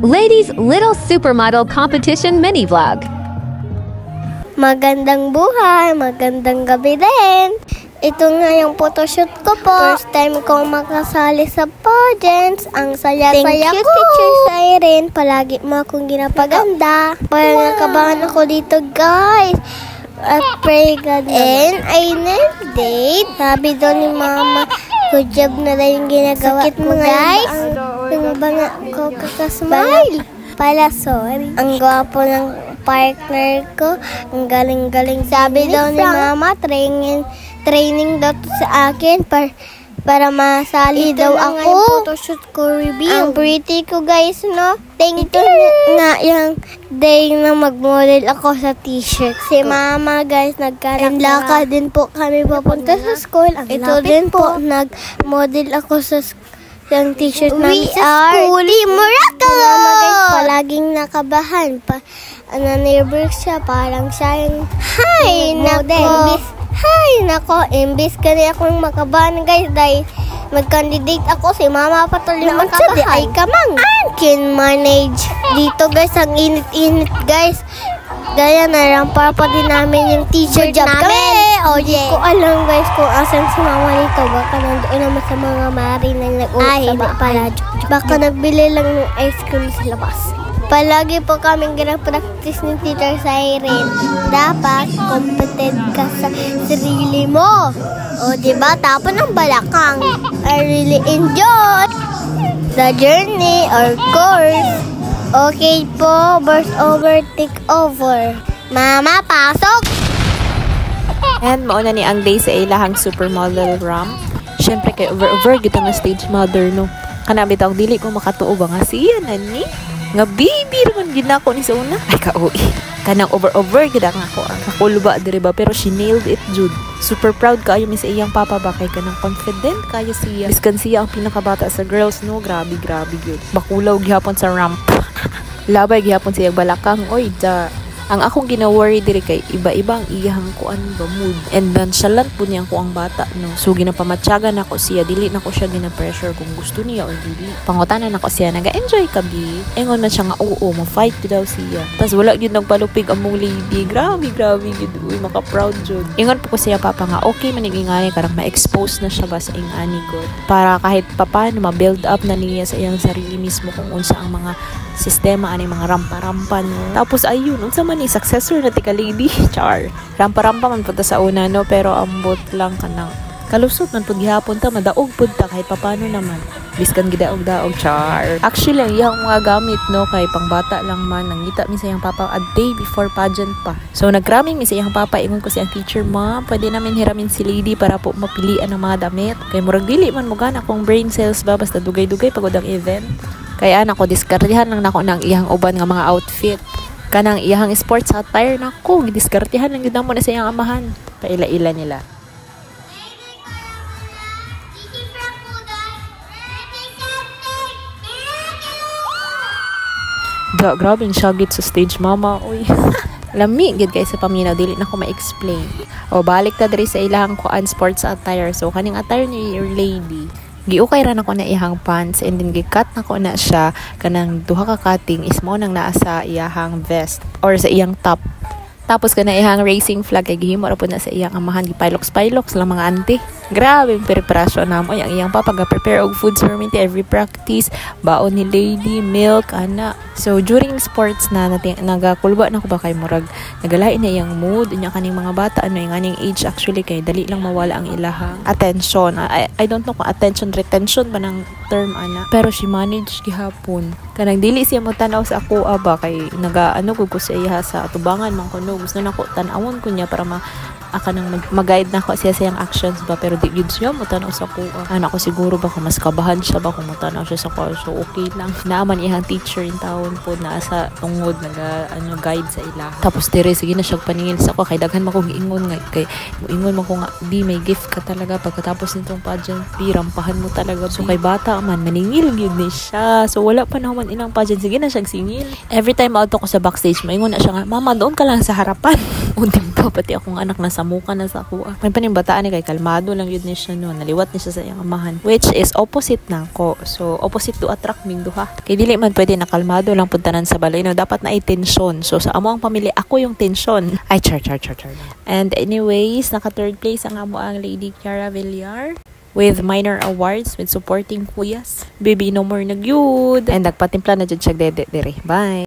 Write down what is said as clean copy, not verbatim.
Ladies Little Supermodel Competition Mini Vlog. Magandang buhay, magandang gabi din. Ito nga yung photoshoot ko po. First time kong makasali sa pageants. Ang saya-saya ko. Thank you, Teacher Siren. Palagi mo akong ginapaganda. Parang nakabahan ako dito, guys. At pray God. And I nailed it. Sabi doon ni Mama, good job na rin yung ginagawa ko, guys. Yung banga ko kakasmile. Pala, sorry. Ang gwapo ng partner ko. Ang galing-galing. Sabi daw ni Mama, training daw sa akin para masali daw ako. Photoshoot ko review. Ang pretty ko, guys, no? Thank you. Nga yung day na mag-model ako sa t-shirt. Si Mama, guys, nagkalakad din po kami papunta sa school. Ito din po, nag-model ako sa yung t-shirt namin sa school. We are Miracle! Mama, guys, palaging nakabahan. Nervous siya, parang siya yung model. Nako, imbis ka rin akong makabahan, guys, dahil mag-candidate ako, si Mama patuloy makabahan. Ay kamang, can manage. Dito, guys, ang init-init, guys. Gaya na lang, para pa din namin yung t-shirt namin. Di ko alam, guys, kung asan si Mama nito. Baka nandoon naman sa mga mari na nag-uusap pala. Baka nagbili lang ng ice cream sa labas. Palagi po kaming ginag-practice ni Teacher Siren. Dapat competent ka sa sarili mo. O, diba? Tapon ang balakang. I really enjoy the journey or course. Okay po, burst over, take over. Mama, pasok! And mauna ni ang day sa ilahang supermodel ramp. Siyempre kay over kita nga stage mother, no? Kanabit ako dili ko makatuo ba nga siya, nani? Nga baby naman ginako ni sa una. Ay kauwi. Kanang over gida nga ako. Nakulba diri ba, pero she nailed it, Jude. Super proud kayo mi sa iyang papa ba, kay kanang confident kayo siya. Biskan siya ang pinakabata sa girls, no? Grabe yun. Bakulaw gihapon sa ramp. Labay gihapon siya balakang. Oy, ang akong gina-worry diri kay iba-ibang iyang kuan ba mood. And then salant po niya ko ang bata, no. So ginapamatyagan nako siya, dili nako siya gina-pressure kung gusto niya or dili. Pangutanan nako siya, naga-enjoy ka bi. Ingon man siya nga oo, mo fight daw siya. Tas wala gyud nagpalupig among lady. Grabe gyud. Uy, maka-proud jud. Ingon po ko siya papa nga okay man ingani karang ma-expose na siya ba sa ingani god. Para kahit papaano ma-build up na niya sa iyang sarili mismo kung unsa ang mga sistema ani mga rampa-rampa, no. Tapos ayun, unsa man ni successor na tika lady, char. Rampa-rampa man punta sa una, no, pero ambot lang kanang kalusot man pud gihapon ta, madaog pud ta kahit papano naman. Biskan gidaog-daog, char. Actually, ang iyang mga gamit, no, kay pangbata lang man, nangita mi sa iyang papa a day before pageant pa. So nagraming mi sa iyang papa, ingon ko si ang teacher, ma, pwede namin hiramin si lady para po mapilian ang mga damit. Kay murag dili man mo gana kung brain cells ba, basta dugay-dugay pagod ang event. Kaya nako diskartihan lang nako ng iyang uban nga mga outfit. Kanang iyang sports attire nako, gidiskartihan lang gid mo na sa iyang amahan. Paila-ila nila. Grabe ang syagit sa stage, mama. Uy. Lami gid guys sa paminaw, dili na ko ma-explain. O balik ta diri sa ilahang kuan sports attire. So kaning attire ni your lady, giukay ra nako na iyang pants and then gikat nako na siya kanang duha ka cutting is mo nang naa sa iyang vest or sa iyang top. Tapos kana iyang racing flag kay gihimo ra pud na sa iyang amahan, gipilox lang mga auntie. Grabe ang preparasyon namo. Ang iyang papa ga-prepare og foods for me every practice. Baon ni lady, milk, ana. So during sports na nagakulba na ko ba kay murag nagalain na iyang mood inya kaning mga bata ano yung aning age actually kay dali lang mawala ang ilahang attention. I don't know kung attention retention ba ng term ana, pero she managed gihapon. Kanang dili siya mo tanaw sa ako ba kay nagaano ko sa iya sa tubangan man kuno gusto nako tan-awon ko niya para nang mag-guide na ako siya sa iyang actions ba, pero di yun siya mutanaw sa ko. Ako siguro ba kung mas kabahan siya ba kung mutanaw siya sa ko, so okay lang. Naaman iyang teacher in taon po na sa tungod guide sa ila. Tapos dire sige na siya paningin sa ko kay daghan man kong ingon nga kay ingon man ko nga di may gift ka talaga pagkatapos nitong pageant, rampahan mo talaga. So kay bata man maningil gyud ni siya. So wala pa naman inang pageant, sige na siyang singil. Every time out ko sa backstage, maingon na siya nga, mama doon ka lang sa harapan. Untim pa, pati akong anak nasa muka na sa ako. May panimbataan ni kay kalmado lang yun ni siya no. Naliwat ni siya sa iyang amahan. Which is opposite na ko. So, opposite to attract ming duha. Kay dili man pwede na kalmado lang puntanan sa balay no. Dapat na ay tensyon. So, sa amo ang pamilya, ako yung tensyon. Ay, char. And anyways, naka third place ang amo ang Lady Kiara Villar with minor awards with supporting kuyas. Baby, no more nagyud. And nagpatimpla na dyan siya dede. Bye!